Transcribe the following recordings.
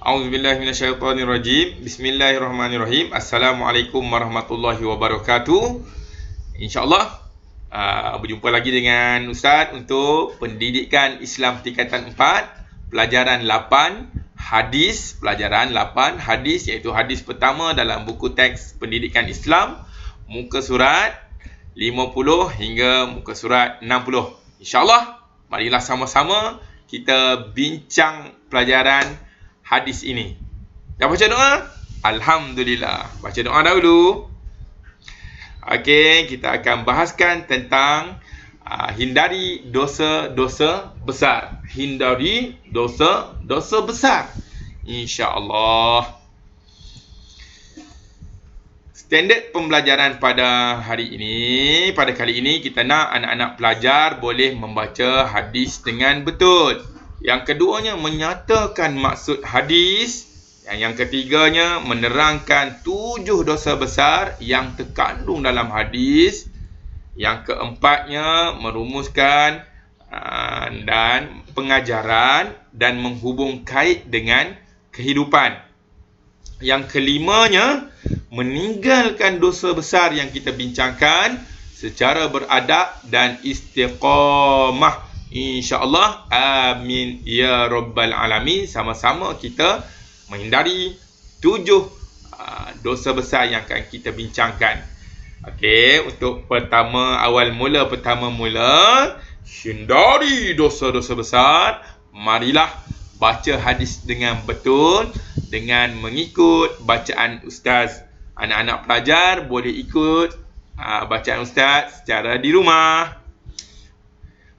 A'udzubillahi minasyaitonirrajim. Bismillahirrahmanirrahim. Assalamualaikum warahmatullahi wabarakatuh. InsyaAllah berjumpa lagi dengan Ustaz untuk pendidikan Islam tingkatan 4, pelajaran 8 hadis, iaitu hadis pertama dalam buku teks pendidikan Islam, muka surat 50 hingga muka surat 60. InsyaAllah, marilah sama-sama kita bincang pelajaran hadis ini. Dah baca doa? Alhamdulillah. Baca doa dahulu. Okey, kita akan bahaskan tentang hindari dosa-dosa besar. Hindari dosa-dosa besar, insya-Allah. Standard pembelajaran pada kali ini kita nak anak-anak pelajar boleh membaca hadis dengan betul. Yang keduanya menyatakan maksud hadis. Yang ketiganya menerangkan 7 dosa besar yang terkandung dalam hadis. Yang keempatnya merumuskan dan pengajaran dan menghubung kait dengan kehidupan. Yang kelimanya meninggalkan dosa besar yang kita bincangkan secara beradab dan istiqamah. InsyaAllah, amin ya rabbal alamin. Sama-sama kita menghindari 7 dosa besar yang akan kita bincangkan. Okey, untuk awal mula, hindari dosa-dosa besar. Marilah baca hadis dengan betul, dengan mengikut bacaan Ustaz. Anak-anak pelajar boleh ikut bacaan Ustaz secara di rumah.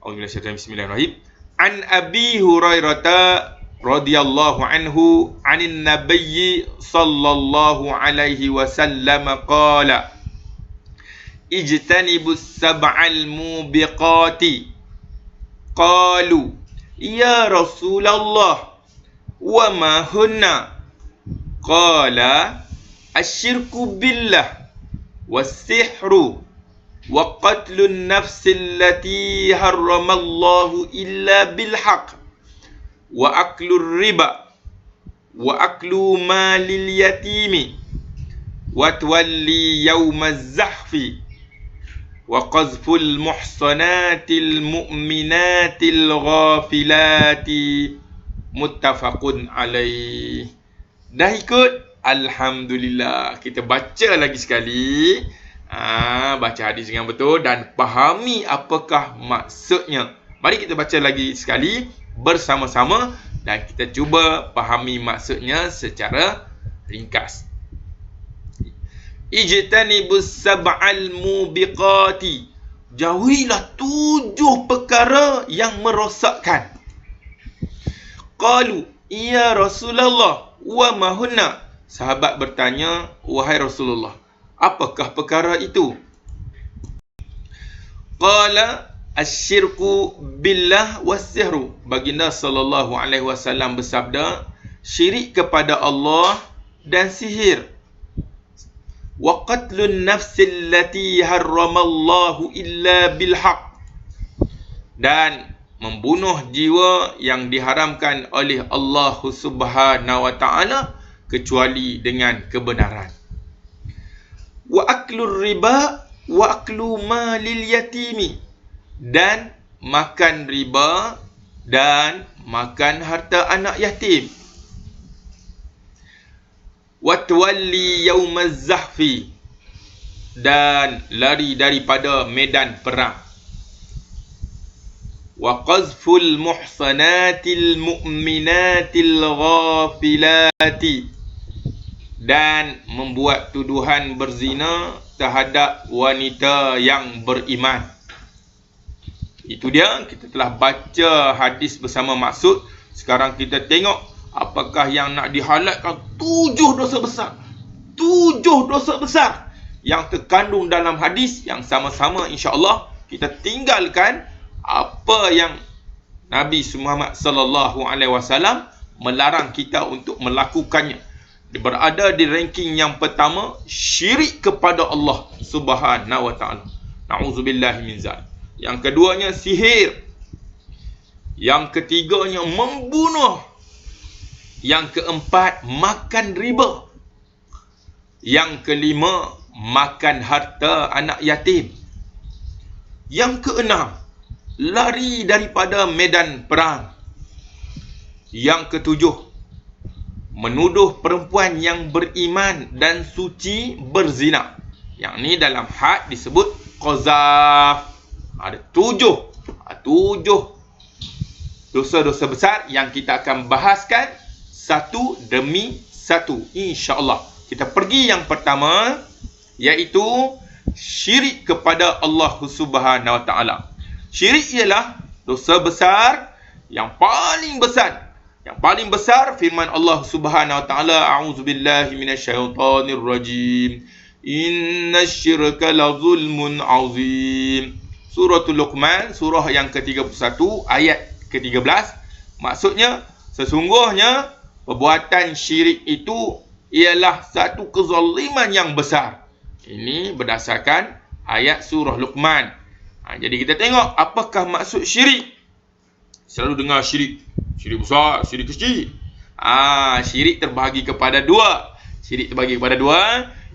Bismillahirrahmanirrahim. An Abi Hurairah radhiyallahu anhu anin nabiyyi sallallahu alaihi wasallam qala ijtanibus sab'al mubiqati. Qalu ya Rasulullah wa ma hunna? Qala asyirku billah was-sihru wa qatlun nafsi allati harramallahu illa bilhaq wa aklur riba wa aklu malil yatimi wa tawalli yawmaz zahfi wa qazful muhsanatil mu'minatil ghafilati. Muttafaqun alaih. Dah ikut? Alhamdulillah. Kita baca lagi sekali. Baca hadis dengan betul dan fahami apakah maksudnya. Mari kita baca lagi sekali bersama-sama dan kita cuba fahami maksudnya secara ringkas. Ijtanibus sab'al mubiqati. Jauhilah 7 perkara yang merosakkan. Qalu ya Rasulullah wa ma hunna? Sahabat bertanya, wahai Rasulullah, apakah perkara itu? Qala asyirku billah was-sihru. Baginda sallallahu alaihi wasallam bersabda, syirik kepada Allah dan sihir. Wa qatlun nafsi allati harramallahu illa bilhaq. Dan membunuh jiwa yang diharamkan oleh Allah Subhanahu wa taala kecuali dengan kebenaran. Wa aklur riba wa aklu malil yatimi. Dan makan riba dan makan harta anak yatim. Wa tawalli yawmaz zahfi. Dan lari daripada medan perang. Wa qazful muhsanatil mu'minatil ghafilati. Dan membuat tuduhan berzina terhadap wanita yang beriman. Itu dia, kita telah baca hadis bersama maksud. Sekarang kita tengok apakah yang nak dihalatkan 7 dosa besar. 7 dosa besar yang terkandung dalam hadis yang sama-sama insya-Allah kita tinggalkan apa yang Nabi Muhammad sallallahu alaihi wasallam melarang kita untuk melakukannya. Dia berada di ranking yang pertama, syirik kepada Allah Subhanahu wa taala. Nauzubillahi min zalik. Yang keduanya sihir. Yang ketiganya membunuh. Yang keempat, makan riba. Yang kelima, makan harta anak yatim. Yang keenam, lari daripada medan perang. Yang ketujuh, menuduh perempuan yang beriman dan suci berzina. Yang ni dalam had disebut qazaf. Ada tujuh dosa-dosa besar yang kita akan bahaskan satu demi satu, insya-Allah. Kita pergi yang pertama, iaitu syirik kepada Allah Subhanahu Wa Taala. Syirik ialah dosa besar yang paling besar. Yang paling besar firman Allah Subhanahu Wa Taala, a'udzubillahi minasyaitonir rajim. Innasyirka lazulmun azim. Suratul Luqman, surah yang ke-31 ayat ke-13. Maksudnya, sesungguhnya perbuatan syirik itu ialah satu kezaliman yang besar. Ini berdasarkan ayat surah Luqman. Jadi kita tengok apakah maksud syirik. Selalu dengar syirik. Syirik besar, syirik kecil. Syirik terbahagi kepada dua.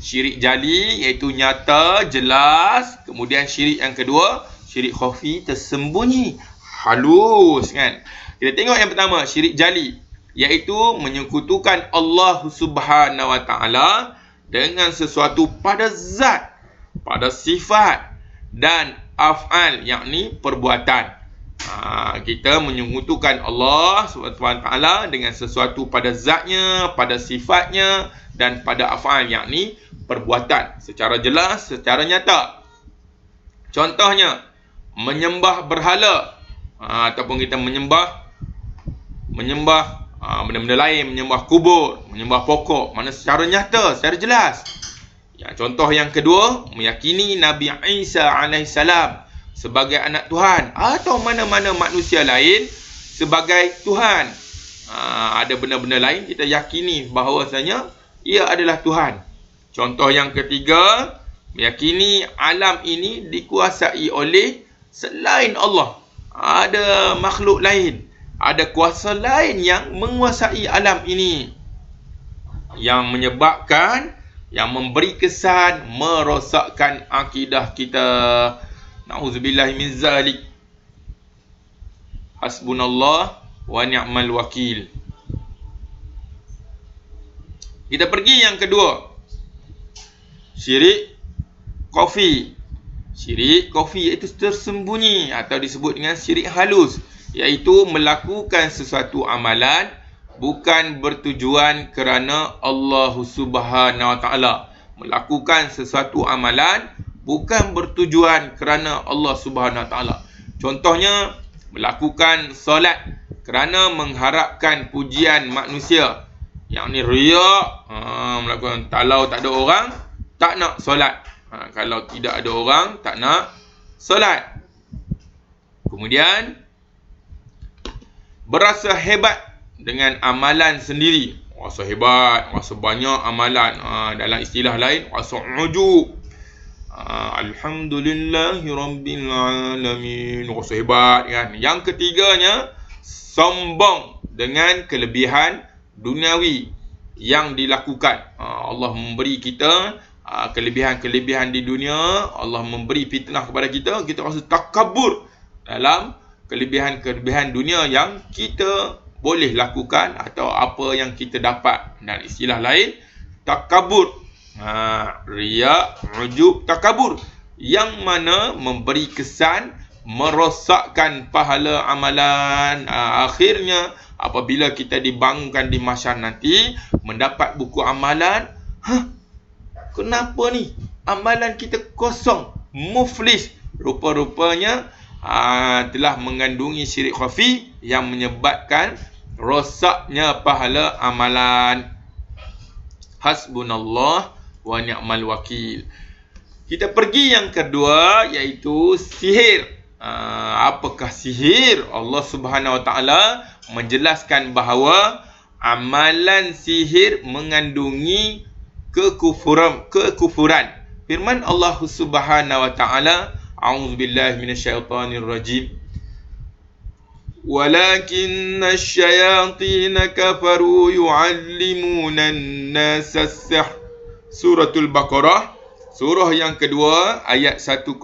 Syirik jali, iaitu nyata, jelas. Kemudian syirik yang kedua, syirik khafi, tersembunyi, halus, kan. Kita tengok yang pertama, syirik jali, iaitu menyekutukan Allah Subhanahu Wa Taala dengan sesuatu pada zat, pada sifat dan af'al, yakni perbuatan. Kita menyekutukan Allah Subhanahu Wa Taala dengan sesuatu pada zatnya, pada sifatnya dan pada af'al, yakni perbuatan secara jelas, secara nyata. Contohnya, menyembah berhala, ataupun kita menyembah benda-benda lain, menyembah kubur, menyembah pokok, mana secara nyata, secara jelas. Contoh yang kedua, meyakini Nabi Isa alaihissalam sebagai anak Tuhan, atau mana-mana manusia lain sebagai Tuhan. Ada benda-benda lain kita yakini bahawasanya ia adalah Tuhan. Contoh yang ketiga, meyakini alam ini dikuasai oleh selain Allah. Ada makhluk lain, ada kuasa lain yang menguasai alam ini, yang menyebabkan, yang memberi kesan merosakkan akidah kita. Na'udzubillahi min zalik. Hasbunallah wa ni'mal wakil. Kita pergi yang kedua, syirik khafi. Syirik khafi iaitu tersembunyi atau disebut dengan syirik halus, iaitu melakukan sesuatu amalan bukan bertujuan kerana Allah Subhanahu Wa Taala. Melakukan sesuatu amalan bukan bertujuan kerana Allah Subhanahu Wa Taala. Contohnya, melakukan solat kerana mengharapkan pujian manusia, yakni riya. Melakukan, kalau tak ada orang tak nak solat, kalau tidak ada orang tak nak solat. Kemudian, berasa hebat dengan amalan sendiri. Rasa hebat, rasa banyak amalan. Dalam istilah lain, rasa ujub. Alhamdulillahi Rabbil Alamin. Rasa hebat, kan. Yang ketiganya, sombong dengan kelebihan duniawi yang dilakukan. Allah memberi kita kelebihan-kelebihan di dunia. Allah memberi fitnah kepada kita. Kita rasa takabur dalam kelebihan-kelebihan dunia yang kita boleh lakukan atau apa yang kita dapat. Dan istilah lain, takabur. Riya, ujub, takabur, yang mana memberi kesan merosakkan pahala amalan. Akhirnya apabila kita dibangunkan di mahsyar nanti, mendapat buku amalan, kenapa ni amalan kita kosong, muflis? Rupa-rupanya telah mengandungi syirik khafi yang menyebabkan rosaknya pahala amalan. Hasbunallah wa ni'mal wakil. Kita pergi yang kedua, iaitu sihir. Apakah sihir? Allah Subhanahu Wa Taala menjelaskan bahawa amalan sihir mengandungi kekufuran. Firman Allah Subhanahu Wa Taala, a'udzubillahi minasyaitonir rajim. walakinna asyayatina kafaru yu'allimuna an-nasa as-sihr. Suratul Baqarah, surah yang kedua, ayat 102.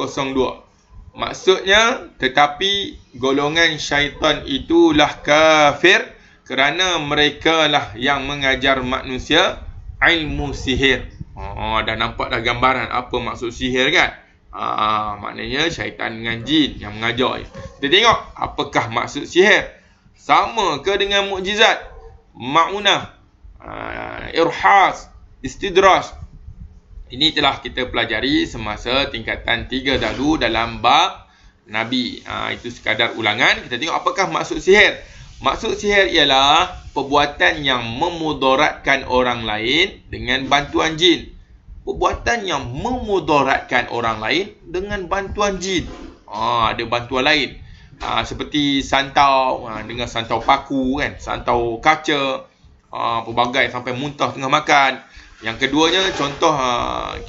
Maksudnya, tetapi golongan syaitan itulah kafir kerana mereka lah yang mengajar manusia ilmu sihir. Dah nampak dah gambaran apa maksud sihir kan? Maknanya syaitan dengan jin yang mengajar. Kita tengok apakah maksud sihir. Sama ke dengan mukjizat, ma'unah, irhas, istidraj. Ini telah kita pelajari semasa tingkatan 3 dahulu dalam bab Nabi. Itu sekadar ulangan. Kita tengok apakah maksud sihir. Maksud sihir ialah perbuatan yang memudaratkan orang lain dengan bantuan jin. Perbuatan yang memudaratkan orang lain dengan bantuan jin. Ada bantuan lain. Seperti santau, dengan santau paku kan, santau kaca, pelbagai sampai muntah tengah makan. Yang keduanya, contoh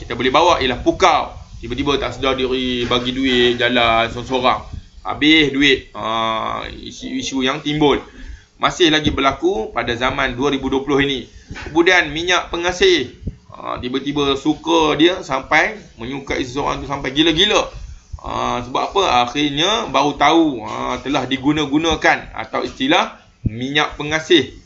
kita boleh bawa ialah pukau. Tiba-tiba tak sedar diri bagi duit jalan seorang-seorang, habis duit. Isu-isu yang timbul masih lagi berlaku pada zaman 2020 ini. Kemudian minyak pengasih, tiba-tiba suka dia sampai menyukai seseorang tu sampai gila-gila. Sebab apa? Akhirnya baru tahu telah diguna-gunakan atau istilah minyak pengasih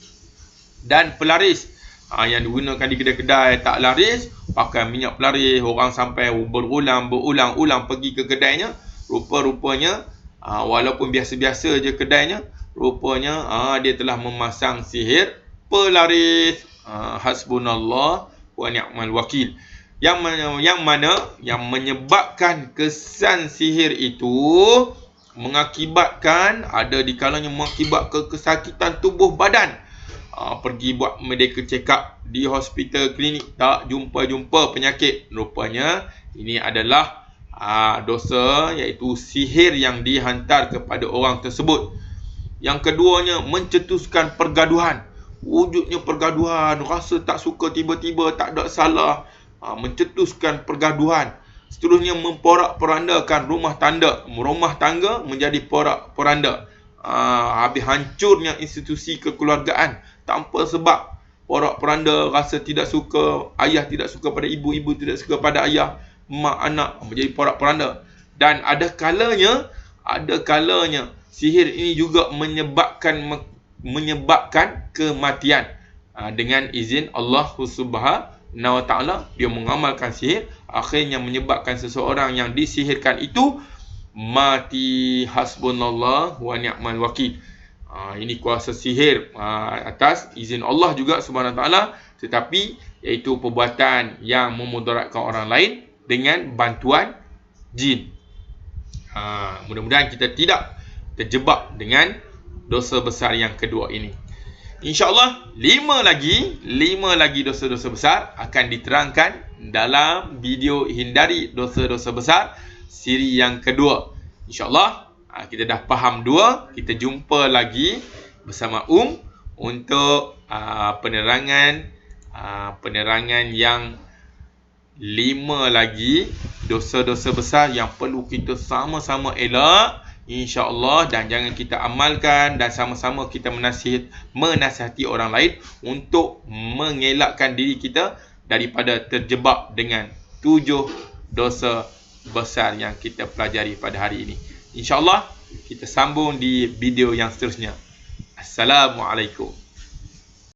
dan pelaris. Yang digunakan di kedai-kedai tak laris, pakai minyak pelaris. Orang sampai berulang-ulang pergi ke kedainya. Rupa-rupanya walaupun biasa-biasa je kedainya, rupanya dia telah memasang sihir pelaris. Hasbunallah wa ni'mal wakil. Yang mana yang menyebabkan kesan sihir itu mengakibatkan, ada di kalanya mengakibatkan kesakitan tubuh badan. Pergi buat medical check up di hospital, klinik, tak jumpa penyakit. Rupanya ini adalah dosa, iaitu sihir yang dihantar kepada orang tersebut. Yang keduanya, mencetuskan pergaduhan. Wujudnya pergaduhan, rasa tak suka tiba-tiba, tak ada salah. Mencetuskan pergaduhan. Seterusnya, memporak-porandakan rumah tangga menjadi porak-poranda. Habis hancurnya institusi kekeluargaan tanpa sebab. Porak-poranda, rasa tidak suka, ayah tidak suka pada ibu, ibu tidak suka pada ayah, mak anak menjadi porak-poranda. Dan ada kalanya sihir ini juga menyebabkan kematian. Dengan izin Allah Subhanahu wa ta'ala, dia mengamalkan sihir, akhirnya menyebabkan seseorang yang disihirkan itu mati. Hasbunallah wa ni'mal wakil. Ini kuasa sihir atas izin Allah juga Subhanahu wa ta'ala, tetapi iaitu perbuatan yang memudaratkan orang lain dengan bantuan jin. Mudah-mudahan kita tidak terjebak dengan dosa besar yang kedua ini. InsyaAllah 5 lagi dosa-dosa besar akan diterangkan dalam video Hindari Dosa-Dosa Besar siri yang kedua. InsyaAllah kita dah faham 2. Kita jumpa lagi bersama untuk penerangan yang 5 lagi dosa-dosa besar yang perlu kita sama-sama elak, InsyaAllah, dan jangan kita amalkan, dan sama-sama kita menasihati orang lain untuk mengelakkan diri kita daripada terjebak dengan 7 dosa besar yang kita pelajari pada hari ini. InsyaAllah kita sambung di video yang seterusnya. Assalamualaikum.